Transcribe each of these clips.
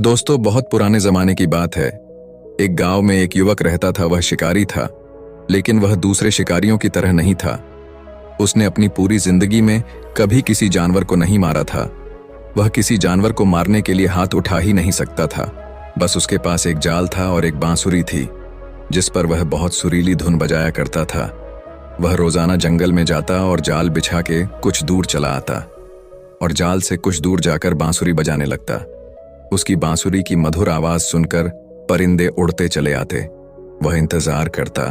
दोस्तों, बहुत पुराने जमाने की बात है। एक गांव में एक युवक रहता था। वह शिकारी था, लेकिन वह दूसरे शिकारियों की तरह नहीं था। उसने अपनी पूरी जिंदगी में कभी किसी जानवर को नहीं मारा था। वह किसी जानवर को मारने के लिए हाथ उठा ही नहीं सकता था। बस उसके पास एक जाल था और एक बांसुरी थी, जिस पर वह बहुत सुरीली धुन बजाया करता था। वह रोजाना जंगल में जाता और जाल बिछा के कुछ दूर चला आता और जाल से कुछ दूर जाकर बांसुरी बजाने लगता। उसकी बांसुरी की मधुर आवाज सुनकर परिंदे उड़ते चले आते। वह इंतजार करता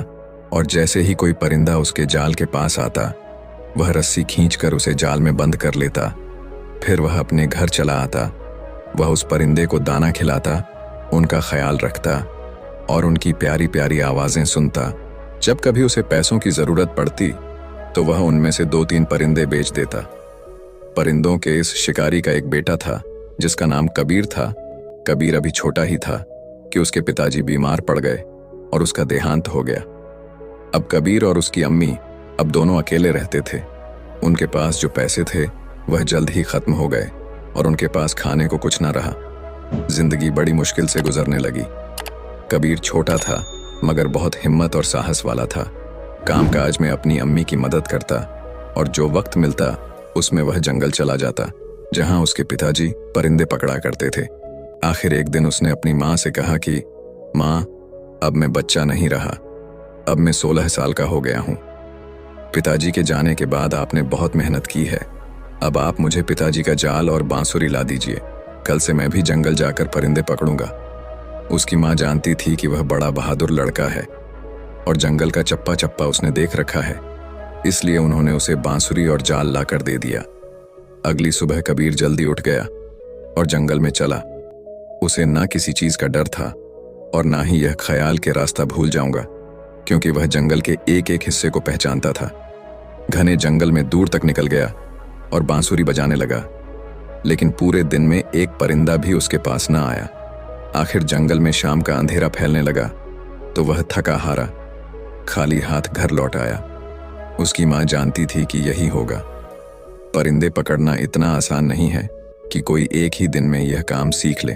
और जैसे ही कोई परिंदा उसके जाल के पास आता, वह रस्सी खींचकर उसे जाल में बंद कर लेता। फिर वह अपने घर चला आता। वह उस परिंदे को दाना खिलाता, उनका ख्याल रखता और उनकी प्यारी प्यारी आवाजें सुनता। जब कभी उसे पैसों की जरूरत पड़ती तो वह उनमें से 2-3 परिंदे बेच देता। परिंदों के इस शिकारी का एक बेटा था जिसका नाम कबीर था। कबीर अभी छोटा ही था कि उसके पिताजी बीमार पड़ गए और उसका देहांत हो गया। अब कबीर और उसकी अम्मी अब दोनों अकेले रहते थे। उनके पास जो पैसे थे वह जल्द ही खत्म हो गए और उनके पास खाने को कुछ न रहा। जिंदगी बड़ी मुश्किल से गुजरने लगी। कबीर छोटा था मगर बहुत हिम्मत और साहस वाला था। कामकाज में अपनी अम्मी की मदद करता और जो वक्त मिलता उसमें वह जंगल चला जाता, जहां उसके पिताजी परिंदे पकड़ा करते थे। आखिर एक दिन उसने अपनी माँ से कहा कि माँ, अब मैं बच्चा नहीं रहा। अब मैं 16 साल का हो गया हूँ। पिताजी के जाने के बाद आपने बहुत मेहनत की है। अब आप मुझे पिताजी का जाल और बांसुरी ला दीजिए। कल से मैं भी जंगल जाकर परिंदे पकड़ूंगा। उसकी माँ जानती थी कि वह बड़ा बहादुर लड़का है और जंगल का चप्पा चप्पा उसने देख रखा है, इसलिए उन्होंने उसे बांसुरी और जाल लाकर दे दिया। अगली सुबह कबीर जल्दी उठ गया और जंगल में चला। उसे ना किसी चीज का डर था और ना ही यह ख्याल के रास्ता भूल जाऊंगा, क्योंकि वह जंगल के एक एक हिस्से को पहचानता था। घने जंगल में दूर तक निकल गया और बांसुरी बजाने लगा, लेकिन पूरे दिन में एक परिंदा भी उसके पास न आया। आखिर जंगल में शाम का अंधेरा फैलने लगा तो वह थका हारा खाली हाथ घर लौट आया। उसकी माँ जानती थी कि यही होगा। परिंदे पकड़ना इतना आसान नहीं है कि कोई एक ही दिन में यह काम सीख ले।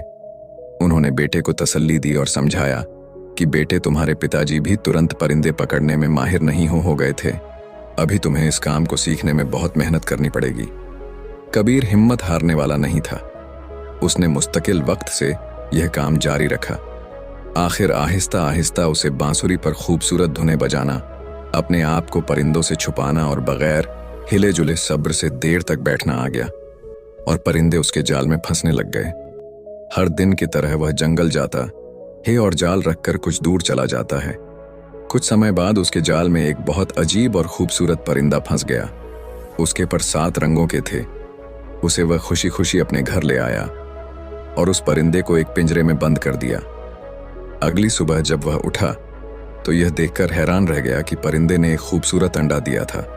उन्होंने बेटे को तसल्ली दी और समझाया कि बेटे, तुम्हारे पिताजी भी तुरंत परिंदे पकड़ने में माहिर नहीं हो गए थे। अभी तुम्हें इस काम को सीखने में बहुत मेहनत करनी पड़ेगी। कबीर हिम्मत हारने वाला नहीं था। उसने मुस्तकिल वक्त से यह काम जारी रखा। आखिर आहिस्ता आहिस्ता उसे बांसुरी पर खूबसूरत धुनें बजाना, अपने आप को परिंदों से छुपाना और बगैर हिले जुले सब्र से देर तक बैठना आ गया और परिंदे उसके जाल में फंसने लग गए। हर दिन की तरह वह जंगल जाता है और जाल रखकर कुछ दूर चला जाता है। कुछ समय बाद उसके जाल में एक बहुत अजीब और खूबसूरत परिंदा फंस गया। उसके पर 7 रंगों के थे। उसे वह खुशी खुशी अपने घर ले आया और उस परिंदे को एक पिंजरे में बंद कर दिया। अगली सुबह जब वह उठा तो यह देखकर हैरान रह गया कि परिंदे ने एक खूबसूरत अंडा दिया था।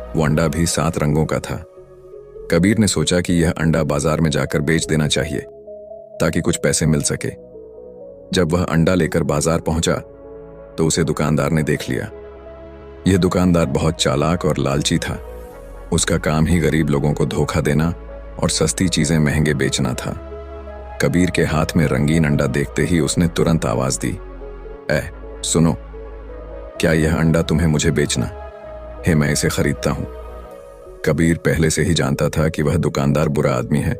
वो अंडा भी 7 रंगों का था। कबीर ने सोचा कि यह अंडा बाजार में जाकर बेच देना चाहिए ताकि कुछ पैसे मिल सके। जब वह अंडा लेकर बाजार पहुंचा तो उसे दुकानदार ने देख लिया। यह दुकानदार बहुत चालाक और लालची था। उसका काम ही गरीब लोगों को धोखा देना और सस्ती चीजें महंगे बेचना था। कबीर के हाथ में रंगीन अंडा देखते ही उसने तुरंत आवाज दी, सुनो, क्या यह अंडा तुम्हें मुझे बेचना है? मैं इसे खरीदता हूं। कबीर पहले से ही जानता था कि वह दुकानदार बुरा आदमी है।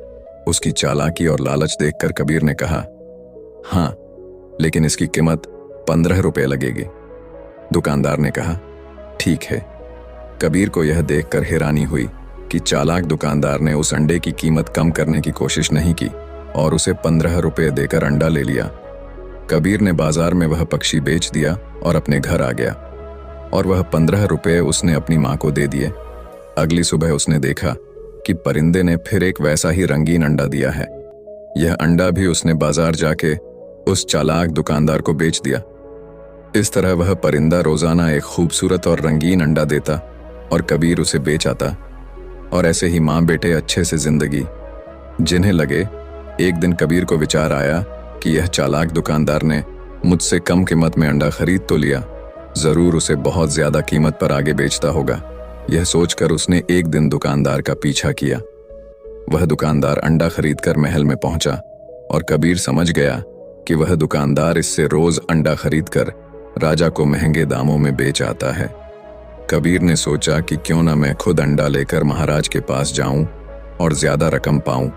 उसकी चालाकी और लालच देखकर कबीर ने कहा, हाँ, लेकिन इसकी कीमत 15 रुपए लगेगी। दुकानदार ने कहा, ठीक है। कबीर को यह देखकर हैरानी हुई कि चालाक दुकानदार ने उस अंडे की कीमत कम करने की कोशिश नहीं की और उसे 15 रुपए देकर अंडा ले लिया। कबीर ने बाजार में वह पक्षी बेच दिया और अपने घर आ गया और वह 15 रुपए उसने अपनी माँ को दे दिए। अगली सुबह उसने देखा कि परिंदे ने फिर एक वैसा ही रंगीन अंडा दिया है। यह अंडा भी उसने बाजार जाके उस चालाक दुकानदार को बेच दिया। इस तरह वह परिंदा रोजाना एक खूबसूरत और रंगीन अंडा देता और कबीर उसे बेच आता। और ऐसे ही माँ बेटे अच्छे से जिंदगी जिन्हें लगे। एक दिन कबीर को विचार आया कि यह चालाक दुकानदार ने मुझसे कम कीमत में अंडा खरीद तो लिया, जरूर उसे बहुत ज्यादा कीमत पर आगे बेचता होगा। यह सोचकर उसने एक दिन दुकानदार का पीछा किया। वह दुकानदार अंडा खरीदकर महल में पहुंचा और कबीर समझ गया कि वह दुकानदार इससे रोज अंडा खरीदकर राजा को महंगे दामों में बेच आता है। कबीर ने सोचा कि क्यों ना मैं खुद अंडा लेकर महाराज के पास जाऊं और ज्यादा रकम पाऊं।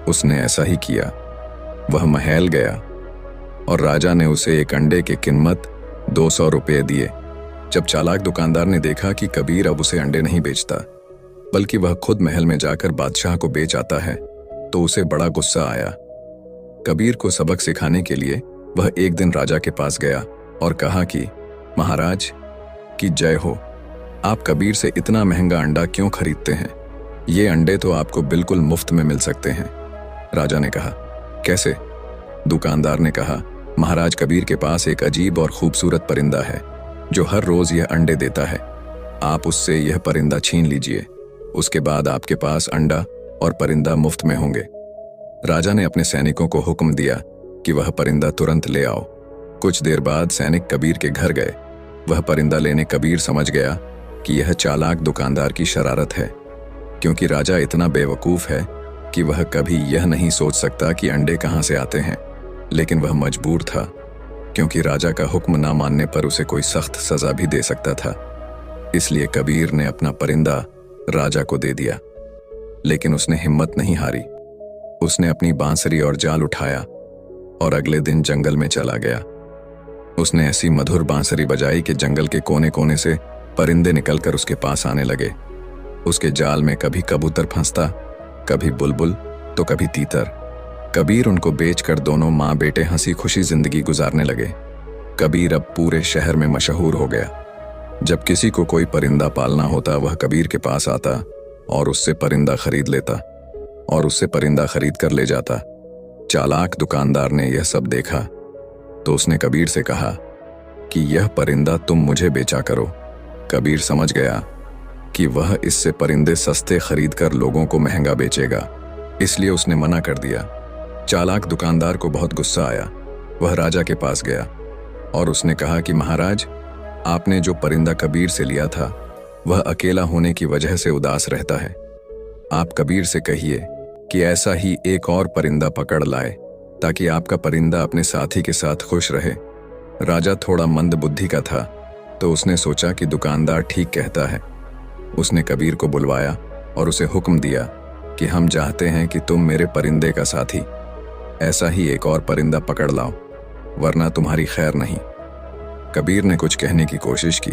उसने ऐसा ही किया। वह महल गया और राजा ने उसे एक अंडे की कीमत 200 रुपये दिए। जब चालाक दुकानदार ने देखा कि कबीर अब उसे अंडे नहीं बेचता बल्कि वह खुद महल में जाकर बादशाह को बेच आता है, तो उसे बड़ा गुस्सा आया। कबीर को सबक सिखाने के लिए वह एक दिन राजा के पास गया और कहा कि महाराज की जय हो, आप कबीर से इतना महंगा अंडा क्यों खरीदते हैं? ये अंडे तो आपको बिल्कुल मुफ्त में मिल सकते हैं। राजा ने कहा, कैसे? दुकानदार ने कहा, महाराज, कबीर के पास एक अजीब और खूबसूरत परिंदा है जो हर रोज यह अंडे देता है। आप उससे यह परिंदा छीन लीजिए, उसके बाद आपके पास अंडा और परिंदा मुफ्त में होंगे। राजा ने अपने सैनिकों को हुक्म दिया कि वह परिंदा तुरंत ले आओ। कुछ देर बाद सैनिक कबीर के घर गए। वह परिंदा लेने कबीर समझ गया कि यह चालाक दुकानदार की शरारत है, क्योंकि राजा इतना बेवकूफ है कि वह कभी यह नहीं सोच सकता कि अंडे कहां से आते हैं। लेकिन वह मजबूर था, क्योंकि राजा का हुक्म ना मानने पर उसे कोई सख्त सजा भी दे सकता था। इसलिए कबीर ने अपना परिंदा राजा को दे दिया। लेकिन उसने हिम्मत नहीं हारी। उसने अपनी बांसुरी और जाल उठाया और अगले दिन जंगल में चला गया। उसने ऐसी मधुर बांसुरी बजाई कि जंगल के कोने कोने से परिंदे निकलकर उसके पास आने लगे। उसके जाल में कभी कबूतर फंसता, कभी बुलबुल तो कभी तीतर। कबीर उनको बेचकर दोनों माँ बेटे हंसी खुशी जिंदगी गुजारने लगे। कबीर अब पूरे शहर में मशहूर हो गया। जब किसी को कोई परिंदा पालना होता, वह कबीर के पास आता और उससे परिंदा खरीद लेता और उससे परिंदा खरीद कर ले जाता। चालाक दुकानदार ने यह सब देखा तो उसने कबीर से कहा कि यह परिंदा तुम मुझे बेचा करो। कबीर समझ गया कि वह इससे परिंदे सस्ते खरीद कर लोगों को महंगा बेचेगा, इसलिए उसने मना कर दिया। चालाक दुकानदार को बहुत गुस्सा आया। वह राजा के पास गया और उसने कहा कि महाराज, आपने जो परिंदा कबीर से लिया था वह अकेला होने की वजह से उदास रहता है। आप कबीर से कहिए कि ऐसा ही एक और परिंदा पकड़ लाए ताकि आपका परिंदा अपने साथी के साथ खुश रहे। राजा थोड़ा मंद बुद्धि का था, तो उसने सोचा कि दुकानदार ठीक कहता है। उसने कबीर को बुलवाया और उसे हुक्म दिया कि हम चाहते हैं कि तुम मेरे परिंदे का साथी ऐसा ही एक और परिंदा पकड़ लाओ, वरना तुम्हारी खैर नहीं। कबीर ने कुछ कहने की कोशिश की,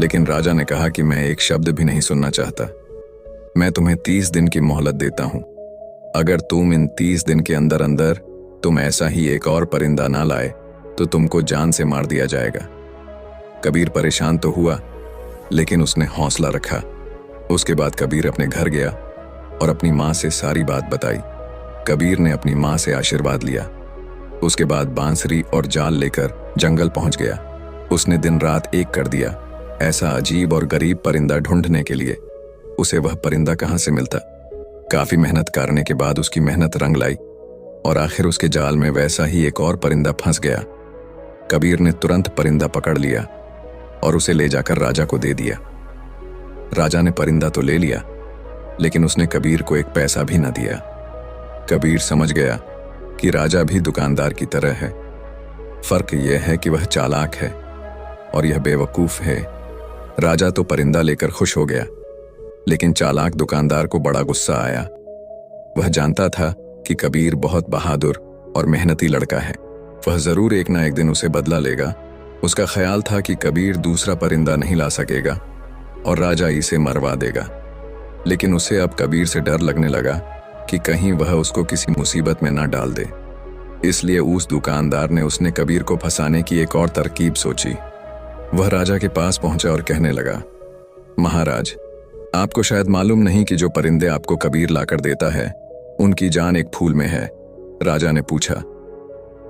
लेकिन राजा ने कहा कि मैं एक शब्द भी नहीं सुनना चाहता। मैं तुम्हें 30 दिन की मोहलत देता हूं। अगर तुम इन 30 दिन के अंदर अंदर तुम ऐसा ही एक और परिंदा ना लाए तो तुमको जान से मार दिया जाएगा। कबीर परेशान तो हुआ, लेकिन उसने हौसला रखा। उसके बाद कबीर अपने घर गया और अपनी माँ से सारी बात बताई। कबीर ने अपनी माँ से आशीर्वाद लिया। उसके बाद बांसुरी और जाल लेकर जंगल पहुंच गया। उसने दिन रात एक कर दिया ऐसा अजीब और गरीब परिंदा ढूंढने के लिए। उसे वह परिंदा कहां से मिलता? काफी मेहनत करने के बाद उसकी मेहनत रंग लाई और आखिर उसके जाल में वैसा ही एक और परिंदा फंस गया। कबीर ने तुरंत परिंदा पकड़ लिया और उसे ले जाकर राजा को दे दिया। राजा ने परिंदा तो ले लिया, लेकिन उसने कबीर को एक पैसा भी न दिया। कबीर समझ गया कि राजा भी दुकानदार की तरह है। फर्क यह है कि वह चालाक है और यह बेवकूफ है। राजा तो परिंदा लेकर खुश हो गया, लेकिन चालाक दुकानदार को बड़ा गुस्सा आया। वह जानता था कि कबीर बहुत बहादुर और मेहनती लड़का है। वह जरूर एक ना एक दिन उसे बदला लेगा। उसका ख्याल था कि कबीर दूसरा परिंदा नहीं ला सकेगा और राजा इसे मरवा देगा। लेकिन उसे अब कबीर से डर लगने लगा कि कहीं वह उसको किसी मुसीबत में ना डाल दे। इसलिए उस दुकानदार ने उसने कबीर को फंसाने की एक और तरकीब सोची। वह राजा के पास पहुंचा और कहने लगा, महाराज, आपको शायद मालूम नहीं कि जो परिंदे आपको कबीर लाकर देता है उनकी जान एक फूल में है। राजा ने पूछा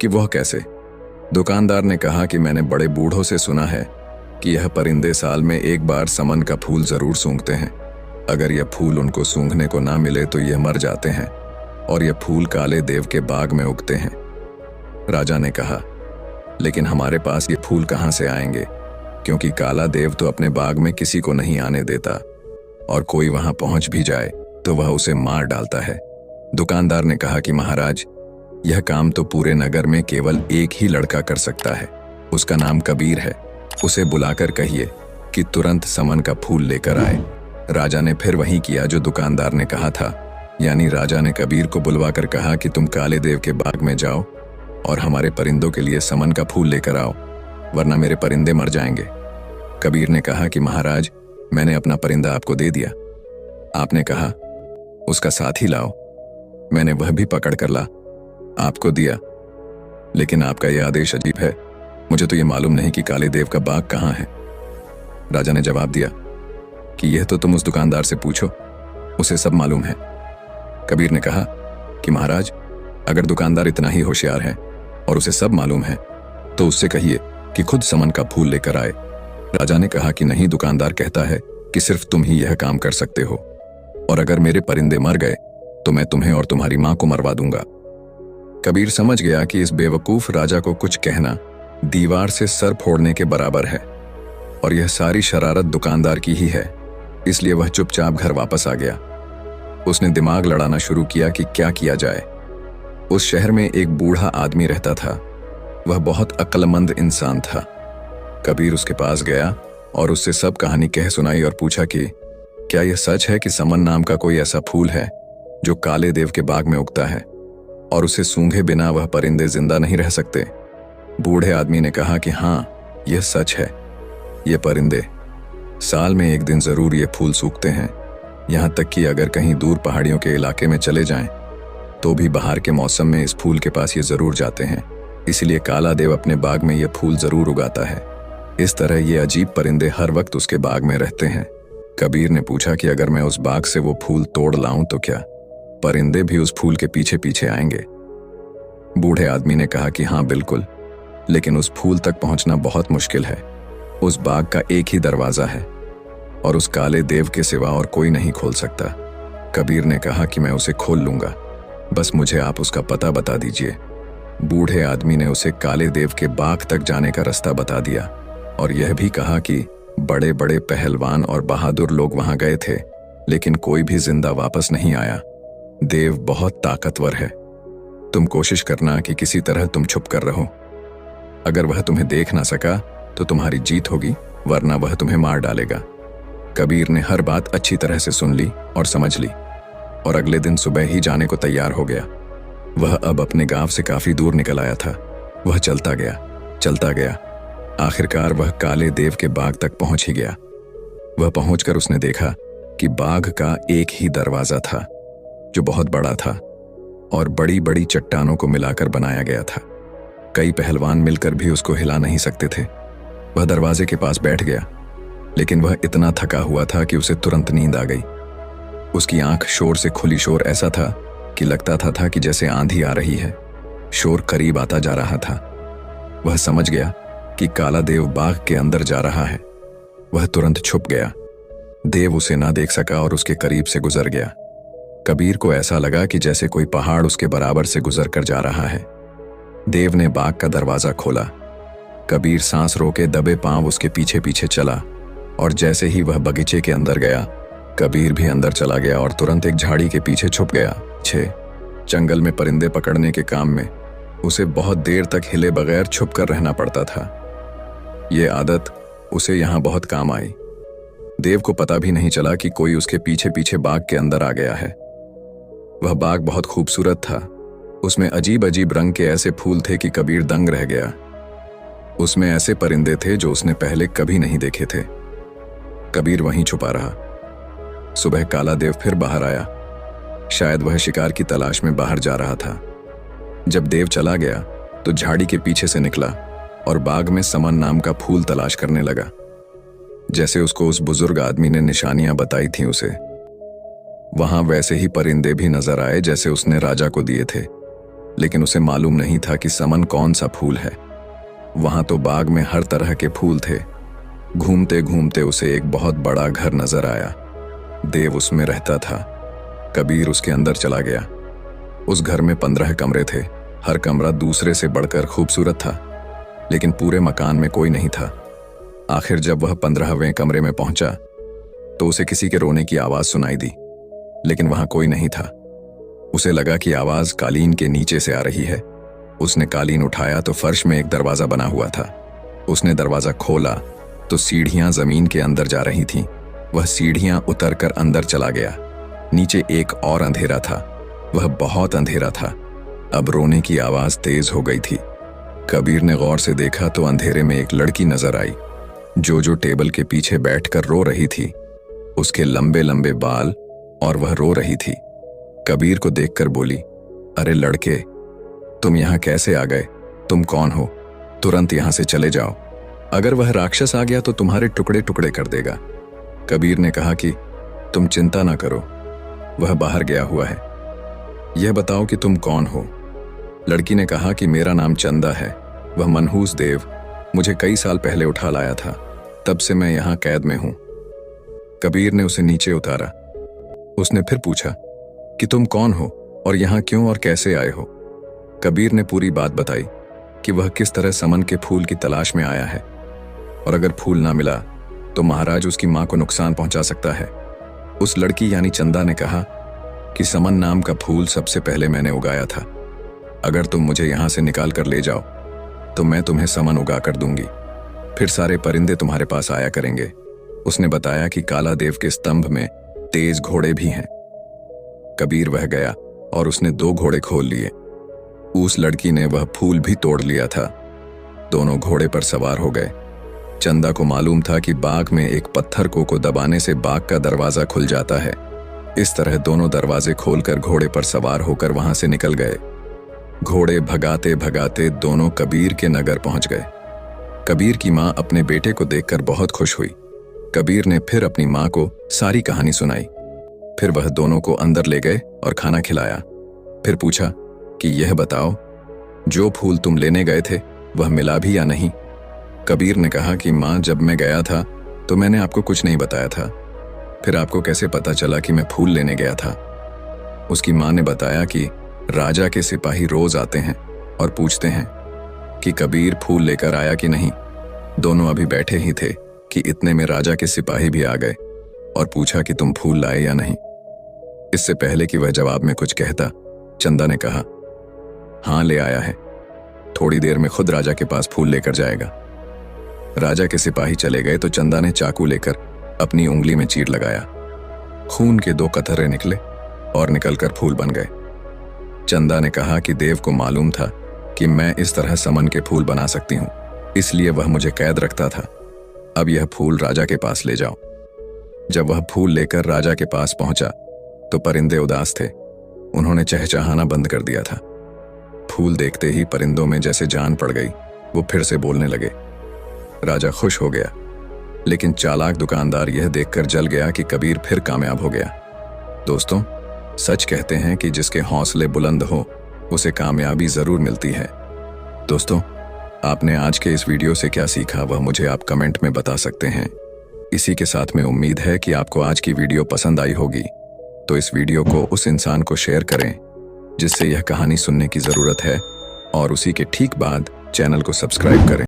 कि वह कैसे? दुकानदार ने कहा कि मैंने बड़े बूढ़ों से सुना है कि यह परिंदे साल में एक बार समन का फूल जरूर सूंघते हैं। अगर यह फूल उनको सूंघने को ना मिले तो यह मर जाते हैं और यह फूल काले देव के बाग में उगते हैं। राजा ने कहा, लेकिन हमारे पास ये फूल कहां से आएंगे, क्योंकि काला देव तो अपने बाग में किसी को नहीं आने देता और कोई वहां पहुंच भी जाए तो वह उसे मार डालता है। दुकानदार ने कहा कि महाराज, यह काम तो पूरे नगर में केवल एक ही लड़का कर सकता है। उसका नाम कबीर है। उसे बुलाकर कहिए कि तुरंत समन का फूल लेकर आए। राजा ने फिर वही किया जो दुकानदार ने कहा था, यानी राजा ने कबीर को बुलवाकर कहा कि तुम काले देव के बाग में जाओ और हमारे परिंदों के लिए समन का फूल लेकर आओ, वरना मेरे परिंदे मर जाएंगे। कबीर ने कहा कि महाराज, मैंने अपना परिंदा आपको दे दिया। आपने कहा उसका साथ ही लाओ। मैंने वह भी पकड़ कर ला, आपको दिया। लेकिन आपका यह आदेश अजीब है। मुझे तो यह मालूम नहीं कि काले देव का बाग कहाँ है। राजा ने जवाब दिया कि यह तो तुम उस दुकानदार से पूछो, उसे सब मालूम है। कबीर ने कहा कि महाराज, अगर दुकानदार इतना ही होशियार है और उसे सब मालूम है तो उससे कहिए कि खुद समन का फूल लेकर आए। राजा ने कहा कि नहीं, दुकानदार कहता है कि सिर्फ तुम ही यह काम कर सकते हो, और अगर मेरे परिंदे मर गए तो मैं तुम्हें और तुम्हारी मां को मरवा दूंगा। कबीर समझ गया कि इस बेवकूफ राजा को कुछ कहना दीवार से सर फोड़ने के बराबर है और यह सारी शरारत दुकानदार की ही है, इसलिए वह चुपचाप घर वापस आ गया। उसने दिमाग लड़ाना शुरू किया कि क्या किया जाए। उस शहर में एक बूढ़ा आदमी रहता था। वह बहुत अक्लमंद इंसान था। कबीर उसके पास गया और उससे सब कहानी कह सुनाई और पूछा कि क्या यह सच है कि समन नाम का कोई ऐसा फूल है जो काले देव के बाग में उगता है और उसे सूंघे बिना वह परिंदे जिंदा नहीं रह सकते। बूढ़े आदमी ने कहा कि हाँ, यह सच है। ये परिंदे साल में एक दिन जरूर ये फूल सूखते हैं। यहाँ तक कि अगर कहीं दूर पहाड़ियों के इलाके में चले जाएं तो भी बाहर के मौसम में इस फूल के पास ये जरूर जाते हैं। इसलिए काला देव अपने बाग में ये फूल जरूर उगाता है। इस तरह ये अजीब परिंदे हर वक्त उसके बाग में रहते हैं। कबीर ने पूछा कि अगर मैं उस बाग से वो फूल तोड़ लाऊं तो क्या परिंदे भी उस फूल के पीछे पीछे आएंगे? बूढ़े आदमी ने कहा कि हाँ बिल्कुल, लेकिन उस फूल तक पहुंचना बहुत मुश्किल है। उस बाग का एक ही दरवाजा है और उस काले देव के सिवा और कोई नहीं खोल सकता। कबीर ने कहा कि मैं उसे खोल लूंगा, बस मुझे आप उसका पता बता दीजिए। बूढ़े आदमी ने उसे काले देव के बाग तक जाने का रास्ता बता दिया और यह भी कहा कि बड़े बड़े पहलवान और बहादुर लोग वहां गए थे, लेकिन कोई भी जिंदा वापस नहीं आया। देव बहुत ताकतवर है। तुम कोशिश करना कि किसी तरह तुम छुप कर रहो। अगर वह तुम्हें देख ना सका तो तुम्हारी जीत होगी, वरना वह तुम्हें मार डालेगा। कबीर ने हर बात अच्छी तरह से सुन ली और समझ ली और अगले दिन सुबह ही जाने को तैयार हो गया। वह अब अपने गांव से काफी दूर निकल आया था। वह चलता गया। आखिरकार वह काले देव के बाग तक पहुंच ही गया। वह पहुंचकर उसने देखा कि बाग का एक ही दरवाजा था जो बहुत बड़ा था और बड़ी बड़ी चट्टानों को मिलाकर बनाया गया था। कई पहलवान मिलकर भी उसको हिला नहीं सकते थे। वह दरवाजे के पास बैठ गया, लेकिन वह इतना थका हुआ था कि उसे तुरंत नींद आ गई। उसकी आंख शोर से खुली। शोर ऐसा था कि लगता था कि जैसे आंधी आ रही है। शोर करीब आता जा रहा था। वह समझ गया कि काला देव बाग के अंदर जा रहा है। वह तुरंत छुप गया। देव उसे ना देख सका और उसके करीब से गुजर गया। कबीर को ऐसा लगा कि जैसे कोई पहाड़ उसके बराबर से गुजर कर जा रहा है। देव ने बाग का दरवाजा खोला। कबीर सांस रोके दबे पांव उसके पीछे पीछे चला और जैसे ही वह बगीचे के अंदर गया, कबीर भी अंदर चला गया और तुरंत एक झाड़ी के पीछे छुप गया। जंगल में परिंदे पकड़ने के काम में उसे बहुत देर तक हिले बगैर छुप कर रहना पड़ता था। ये आदत उसे यहां बहुत काम आई। देव को पता भी नहीं चला कि कोई उसके पीछे पीछे बाग के अंदर आ गया है। वह बाग बहुत खूबसूरत था। उसमें अजीब अजीब रंग के ऐसे फूल थे कि कबीर दंग रह गया। उसमें ऐसे परिंदे थे जो उसने पहले कभी नहीं देखे थे। कबीर वहीं छुपा रहा। सुबह काला देव फिर बाहर आया। शायद वह शिकार की तलाश में बाहर जा रहा था। जब देव चला गया तो झाड़ी के पीछे से निकला और बाग में समन नाम का फूल तलाश करने लगा, जैसे उसको उस बुजुर्ग आदमी ने निशानियां बताई थीं उसे। वहां वैसे ही परिंदे भी नजर आए जैसे उसने राजा को दिए थे, लेकिन उसे मालूम नहीं था कि समन कौन सा फूल है। वहां तो बाग में हर तरह के फूल थे। घूमते घूमते उसे एक बहुत बड़ा घर नजर आया। देव उसमें रहता था। कबीर उसके अंदर चला गया। उस घर में 15 कमरे थे। हर कमरा दूसरे से बढ़कर खूबसूरत था, लेकिन पूरे मकान में कोई नहीं था। आखिर जब वह 15वें कमरे में पहुंचा तो उसे किसी के रोने की आवाज सुनाई दी, लेकिन वहां कोई नहीं था। उसे लगा कि आवाज कालीन के नीचे से आ रही है। उसने कालीन उठाया तो फर्श में एक दरवाजा बना हुआ था। उसने दरवाजा खोला तो सीढ़ियां जमीन के अंदर जा रही थीं। वह सीढ़ियां उतरकर अंदर चला गया। नीचे एक और अंधेरा था। वह बहुत अंधेरा था। अब रोने की आवाज तेज हो गई थी। कबीर ने गौर से देखा तो अंधेरे में एक लड़की नजर आई जो टेबल के पीछे बैठकर रो रही थी। उसके लंबे लंबे बाल और वह रो रही थी। कबीर को देखकर बोली, अरे लड़के, तुम यहां कैसे आ गए? तुम कौन हो? तुरंत यहां से चले जाओ। अगर वह राक्षस आ गया तो तुम्हारे टुकड़े टुकड़े कर देगा। कबीर ने कहा कि तुम चिंता ना करो, वह बाहर गया हुआ है। यह बताओ कि तुम कौन हो? लड़की ने कहा कि मेरा नाम चंदा है। वह मनहूस देव मुझे कई साल पहले उठा लाया था, तब से मैं यहां कैद में हूं। कबीर ने उसे नीचे उतारा। उसने फिर पूछा कि तुम कौन हो और यहां क्यों और कैसे आए हो? कबीर ने पूरी बात बताई कि वह किस तरह समन के फूल की तलाश में आया है और अगर फूल ना मिला तो महाराज उसकी मां को नुकसान पहुंचा सकता है। उस लड़की यानी चंदा ने कहा कि समन नाम का फूल सबसे पहले मैंने उगाया था। अगर तुम मुझे यहां से निकाल कर ले जाओ तो मैं तुम्हें समन उगा कर दूंगी। फिर सारे परिंदे तुम्हारे पास आया करेंगे। उसने बताया कि काला देव के स्तंभ में तेज घोड़े भी हैं। कबीर वह गया और उसने 2 घोड़े खोल लिए। उस लड़की ने वह फूल भी तोड़ लिया था। दोनों घोड़े पर सवार हो गए। चंदा को मालूम था कि बाग में एक पत्थर को दबाने से बाग का दरवाजा खुल जाता है। इस तरह दोनों दरवाजे खोलकर घोड़े पर सवार होकर वहां से निकल गए। घोड़े भगाते भगाते दोनों कबीर के नगर पहुंच गए। कबीर की मां अपने बेटे को देखकर बहुत खुश हुई। कबीर ने फिर अपनी मां को सारी कहानी सुनाई। फिर वह दोनों को अंदर ले गए और खाना खिलाया। फिर पूछा कि यह बताओ, जो फूल तुम लेने गए थे वह मिला भी या नहीं? कबीर ने कहा कि मां, जब मैं गया था तो मैंने आपको कुछ नहीं बताया था। फिर आपको कैसे पता चला कि मैं फूल लेने गया था? उसकी मां ने बताया कि राजा के सिपाही रोज आते हैं और पूछते हैं कि कबीर फूल लेकर आया कि नहीं। दोनों अभी बैठे ही थे कि इतने में राजा के सिपाही भी आ गए और पूछा कि तुम फूल लाए या नहीं। इससे पहले कि वह जवाब में कुछ कहता, चंदा ने कहा, हाँ ले आया है। थोड़ी देर में खुद राजा के पास फूल लेकर जाएगा। राजा के सिपाही चले गए तो चंदा ने चाकू लेकर अपनी उंगली में चीर लगाया। खून के 2 कतरे निकले और निकलकर फूल बन गए। चंदा ने कहा कि देव को मालूम था कि मैं इस तरह समन के फूल बना सकती हूं, इसलिए वह मुझे कैद रखता था। अब यह फूल राजा के पास ले जाओ। जब वह फूल लेकर राजा के पास पहुंचा तो परिंदे उदास थे। उन्होंने चहचहाना बंद कर दिया था। फूल देखते ही परिंदों में जैसे जान पड़ गई। वो फिर से बोलने लगे। राजा खुश हो गया, लेकिन चालाक दुकानदार यह देखकर जल गया कि कबीर फिर कामयाब हो गया। दोस्तों, सच कहते हैं कि जिसके हौसले बुलंद हो उसे कामयाबी जरूर मिलती है। दोस्तों, आपने आज के इस वीडियो से क्या सीखा वह मुझे आप कमेंट में बता सकते हैं। इसी के साथ में उम्मीद है कि आपको आज की वीडियो पसंद आई होगी, तो इस वीडियो को उस इंसान को शेयर करें जिससे यह कहानी सुनने की जरूरत है और उसी के ठीक बाद चैनल को सब्सक्राइब करें।